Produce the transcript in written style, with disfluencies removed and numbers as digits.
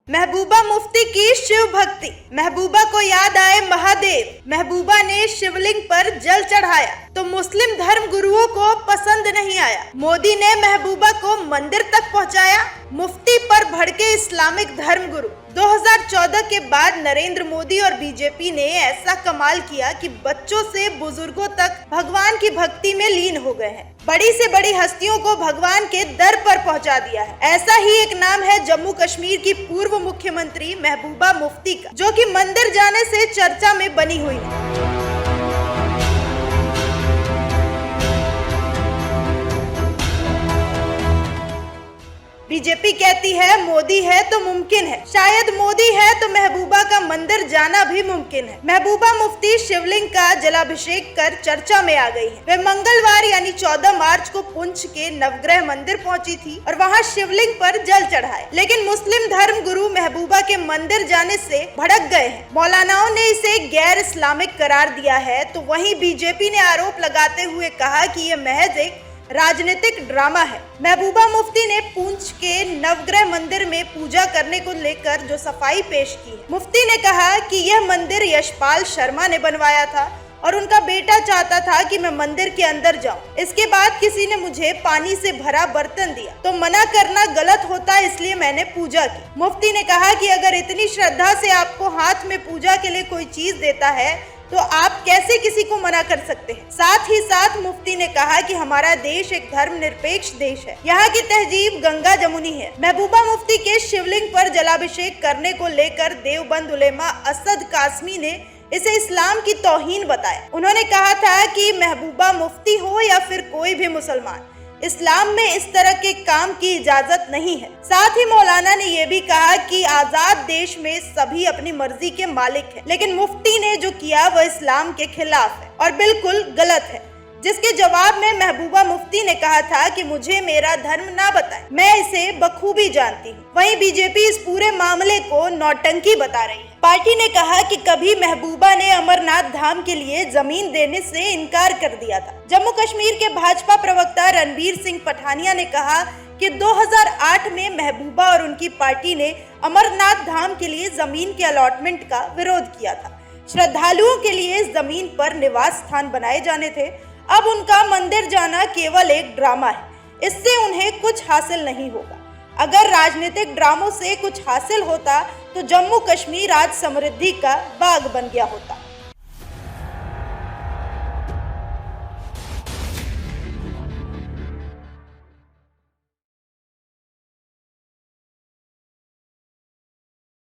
महबूबा मुफ्ती की शिव भक्ति। महबूबा को याद आए महादेव। महबूबा ने शिवलिंग पर जल चढ़ाया तो मुस्लिम धर्म गुरुओं को पसंद नहीं आया। मोदी ने महबूबा को मंदिर तक पहुंचाया। मुफ्ती पर भड़के इस्लामिक धर्म गुरु। 2014 के बाद नरेंद्र मोदी और बीजेपी ने ऐसा कमाल किया कि बच्चों से बुजुर्गों तक भगवान की भक्ति में लीन हो गए हैं। बड़ी से बड़ी हस्तियों को भगवान के दर पर पहुंचा दिया है। ऐसा ही एक नाम है जम्मू कश्मीर की पूर्व मुख्यमंत्री महबूबा मुफ्ती का, जो कि मंदिर जाने से चर्चा में बनी हुई है। बीजेपी कहती है मोदी है तो मुमकिन है, शायद मोदी है तो महबूबा का मंदिर जाना भी मुमकिन है। महबूबा मुफ्ती शिवलिंग का जलाभिषेक कर चर्चा में आ गई है। वे मंगलवार यानी 14 मार्च को पुंछ के नवग्रह मंदिर पहुंची थी और वहां शिवलिंग पर जल चढ़ाए, लेकिन मुस्लिम धर्म गुरु महबूबा के मंदिर जाने से भड़क गए हैं। मौलानाओं ने इसे गैर इस्लामिक करार दिया है, तो वहीं बीजेपी ने आरोप लगाते हुए कहा कि ये महज एक राजनीतिक ड्रामा है। महबूबा मुफ्ती ने पुंछ के नवग्रह मंदिर में पूजा करने को लेकर जो सफाई पेश की है। मुफ्ती ने कहा कि यह मंदिर यशपाल शर्मा ने बनवाया था और उनका बेटा चाहता था कि मैं मंदिर के अंदर जाऊं। इसके बाद किसी ने मुझे पानी से भरा बर्तन दिया तो मना करना गलत होता, इसलिए मैंने पूजा की। मुफ्ती ने कहा कि अगर इतनी श्रद्धा से आपको हाथ में पूजा के लिए कोई चीज देता है तो आप कैसे किसी को मना कर सकते हैं। साथ ही साथ मुफ्ती ने कहा कि हमारा देश एक धर्मनिरपेक्ष देश है, यहाँ की तहजीब गंगा जमुनी है। महबूबा मुफ्ती के शिवलिंग पर जलाभिषेक करने को लेकर देवबंद उलेमा असद कासमी ने इसे इस्लाम की तौहीन बताया। उन्होंने कहा था कि महबूबा मुफ्ती हो या फिर कोई भी मुसलमान, इस्लाम में इस तरह के काम की इजाजत नहीं है। साथ ही मौलाना ने यह भी कहा कि आजाद देश में सभी अपनी मर्जी के मालिक हैं, लेकिन मुफ्ती ने जो किया वह इस्लाम के खिलाफ है और बिल्कुल गलत है। जिसके जवाब में महबूबा मुफ्ती ने कहा था कि मुझे मेरा धर्म ना बताएं, मैं इसे बखूबी जानती हूँ। वहीं बीजेपी इस पूरे मामले को नौटंकी बता रही है। पार्टी ने कहा कि कभी महबूबा ने अमरनाथ धाम के लिए जमीन देने से इनकार कर दिया था। जम्मू कश्मीर के भाजपा प्रवक्ता रणबीर सिंह पठानिया ने कहा कि 2008 में महबूबा और उनकी पार्टी ने अमरनाथ धाम के लिए जमीन के अलॉटमेंट का विरोध किया था। श्रद्धालुओं के लिए इस जमीन पर निवास स्थान बनाए जाने थे। अब उनका मंदिर जाना केवल एक ड्रामा है, इससे उन्हें कुछ हासिल नहीं होगा। अगर राजनीतिक ड्रामों से कुछ हासिल होता तो जम्मू कश्मीर आज समृद्धि का बाग बन गया होता।